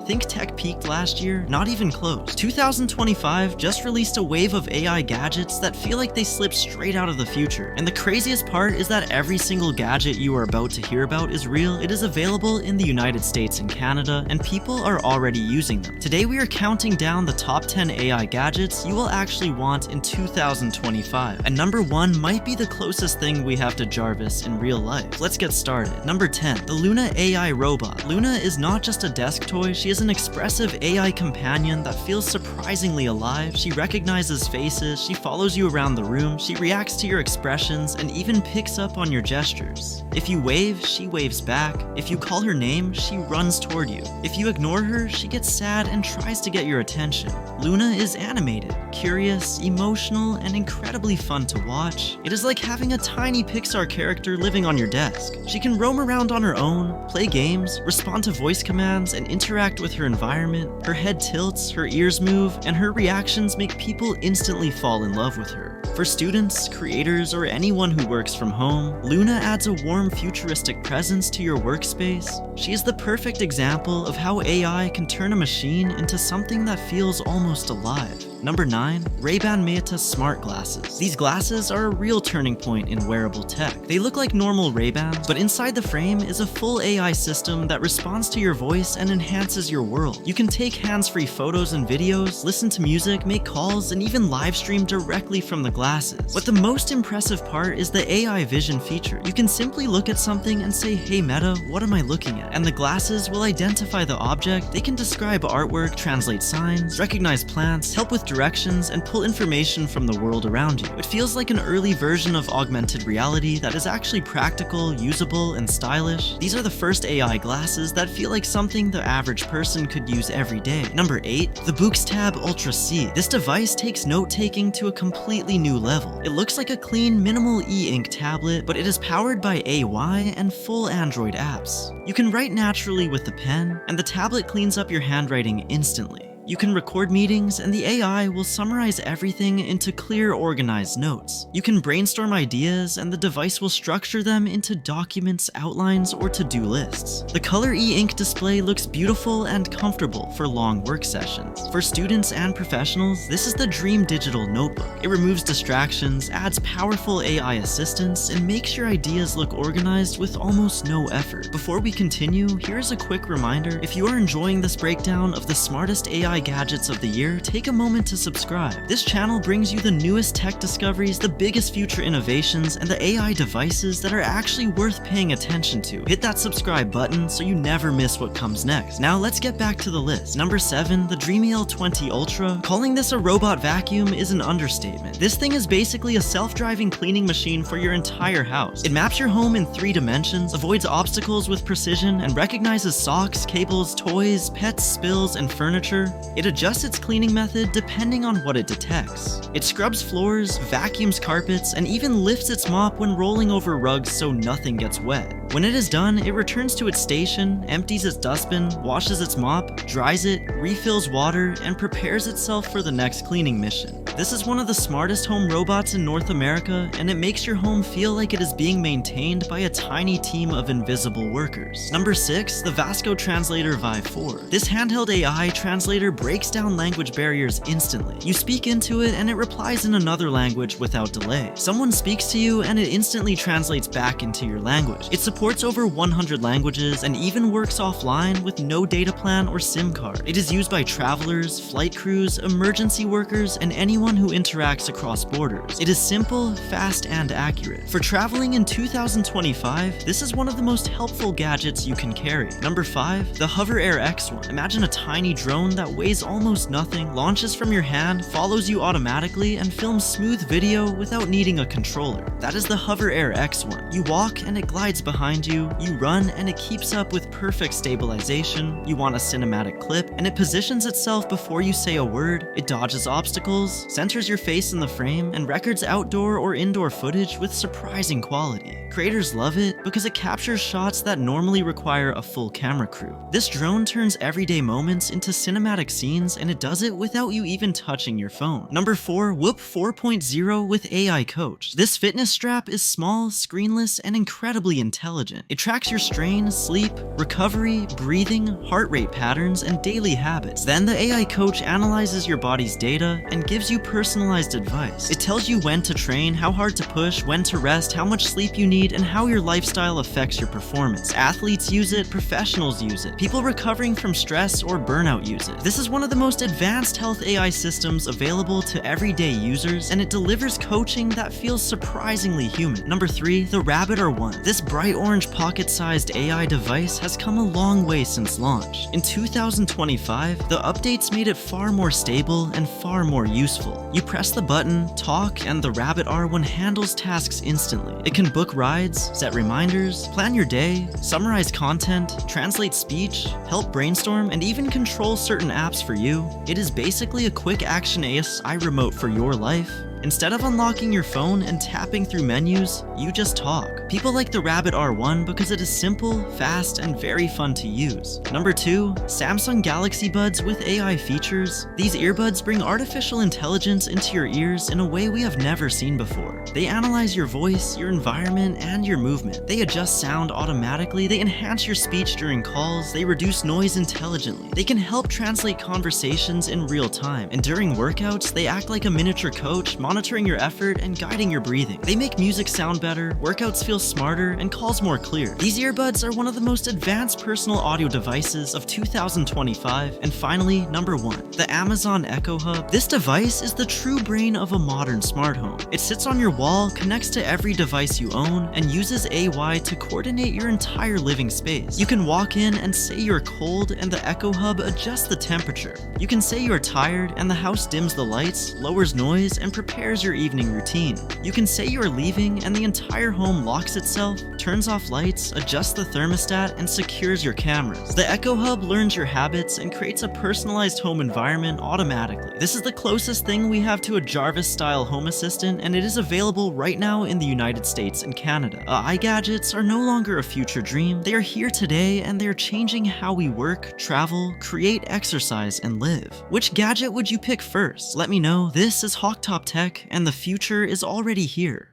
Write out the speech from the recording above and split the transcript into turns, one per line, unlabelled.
think tech peaked last year? Not even close. 2025 just released a wave of AI gadgets that feel like they slipped straight out of the future. And the craziest part is that every single gadget you are about to hear about is real. It is available in the United States and Canada, and people are already using them. Today we are counting down the top 10 AI gadgets you will actually want in 2025. And number 1 might be the closest thing we have to Jarvis in real life. Let's get started. Number 10. The Luna AI Robot. Luna is not just a desk toy, she is an expressive AI companion that feels surprisingly alive. She recognizes faces, she follows you around the room, she reacts to your expressions, and even picks up on your gestures. If you wave, she waves back. If you call her name, she runs toward you. If you ignore her, she gets sad and tries to get your attention. Luna is animated, curious, emotional, and incredibly fun to watch. It is like having a tiny Pixar character living on your desk. She can roam around on her own, play games, respond to voice commands, and interact with her environment. Her head tilts, her ears move, and her reactions make people instantly fall in love with her. For students, creators, or anyone who works from home, Luna adds a warm, futuristic presence to your workspace. She is the perfect example of how AI can turn a machine into something that feels almost alive. Number 9. Ray-Ban Meta Smart Glasses. These glasses are a real turning point in wearable tech. They look like normal Ray-Bans, but inside the frame is a full AI system that responds to your voice and enhances your world. You can take hands-free photos and videos, listen to music, make calls, and even live stream directly from the glasses. But the most impressive part is the AI vision feature. You can simply look at something and say, "Hey Meta, what am I looking at?" And the glasses will identify the object. They can describe artwork, translate signs, recognize plants, help with directions, and pull information from the world around you. It feels like an early version of augmented reality that is actually practical, usable, and stylish. These are the first AI glasses that feel like something the average person could use every day. Number 8. The BooksTab Ultra C. This device takes note-taking to a completely new level. It looks like a clean, minimal e-ink tablet, but it is powered by AI and full Android apps. You can write naturally with the pen, and the tablet cleans up your handwriting instantly. You can record meetings, and the AI will summarize everything into clear, organized notes. You can brainstorm ideas, and the device will structure them into documents, outlines, or to-do lists. The color e-ink display looks beautiful and comfortable for long work sessions. For students and professionals, this is the dream digital notebook. It removes distractions, adds powerful AI assistance, and makes your ideas look organized with almost no effort. Before we continue, here's a quick reminder. If you are enjoying this breakdown of the smartest AI gadgets of the year, take a moment to subscribe. This channel brings you the newest tech discoveries, the biggest future innovations, and the AI devices that are actually worth paying attention to. Hit that subscribe button so you never miss what comes next. Now let's get back to the list. Number 7. The Dreamy L20 Ultra. Calling this a robot vacuum is an understatement. This thing is basically a self-driving cleaning machine for your entire house. It maps your home in 3 dimensions, avoids obstacles with precision, and recognizes socks, cables, toys, pets, spills, and furniture. It adjusts its cleaning method depending on what it detects. It scrubs floors, vacuums carpets, and even lifts its mop when rolling over rugs so nothing gets wet. When it is done, it returns to its station, empties its dustbin, washes its mop, dries it, refills water, and prepares itself for the next cleaning mission. This is one of the smartest home robots in North America, and it makes your home feel like it is being maintained by a tiny team of invisible workers. Number 6. The Vasco Translator Vive 4. This handheld AI translator breaks down language barriers instantly. You speak into it and it replies in another language without delay. Someone speaks to you and it instantly translates back into your language. It supports over 100 languages and even works offline with no data plan or SIM card. It is used by travelers, flight crews, emergency workers, and anyone who interacts across borders. It is simple, fast, and accurate. For traveling in 2025, this is one of the most helpful gadgets you can carry. Number 5. The Hover Air X1. Imagine a tiny drone that weighs almost nothing, launches from your hand, follows you automatically, and films smooth video without needing a controller. That is the Hover Air X1. You walk and it glides behind you, you run and it keeps up with perfect stabilization, you want a cinematic clip, and it positions itself before you say a word, it dodges obstacles, centers your face in the frame, and records outdoor or indoor footage with surprising quality. Creators love it because it captures shots that normally require a full camera crew. This drone turns everyday moments into cinematic scenes, and it does it without you even touching your phone. Number 4, Whoop 4.0 with AI Coach. This fitness strap is small, screenless, and incredibly intelligent. It tracks your strain, sleep, recovery, breathing, heart rate patterns, and daily habits. Then the AI Coach analyzes your body's data and gives you personalized advice. It tells you when to train, how hard to push, when to rest, how much sleep you need, and how your lifestyle affects your performance. Athletes use it, professionals use it, people recovering from stress or burnout use it. This is one of the most advanced health AI systems available to everyday users, and it delivers coaching that feels surprisingly human. Number 3, the Rabbit R1. This bright orange pocket-sized AI device has come a long way since launch. In 2025, the updates made it far more stable and far more useful. You press the button, talk, and the Rabbit R1 handles tasks instantly. It can book rides, set reminders, plan your day, summarize content, translate speech, help brainstorm, and even control certain apps for you. It is basically a quick action AI remote for your life. Instead of unlocking your phone and tapping through menus, you just talk. People like the Rabbit R1 because it is simple, fast, and very fun to use. Number 2, Samsung Galaxy Buds with AI features. These earbuds bring artificial intelligence into your ears in a way we have never seen before. They analyze your voice, your environment, and your movement. They adjust sound automatically, they enhance your speech during calls, they reduce noise intelligently. They can help translate conversations in real time, and during workouts, they act like a miniature coach, monitoring your effort and guiding your breathing. They make music sound better, workouts feel smarter, and calls more clear. These earbuds are one of the most advanced personal audio devices of 2025. And finally, number 1, the Amazon Echo Hub. This device is the true brain of a modern smart home. It sits on your wall, connects to every device you own, and uses AI to coordinate your entire living space. You can walk in and say you're cold, and the Echo Hub adjusts the temperature. You can say you're tired, and the house dims the lights, lowers noise, and prepares your evening routine. You can say you're leaving, and the entire home locks itself, turns off lights, adjusts the thermostat, and secures your cameras. The Echo Hub learns your habits and creates a personalized home environment automatically. This is the closest thing we have to a Jarvis-style home assistant, and it is available right now in the United States and Canada. AI gadgets are no longer a future dream. They are here today, and they are changing how we work, travel, create, exercise, and live. Which gadget would you pick first? Let me know. This is HawkTopTech, and the future is already here.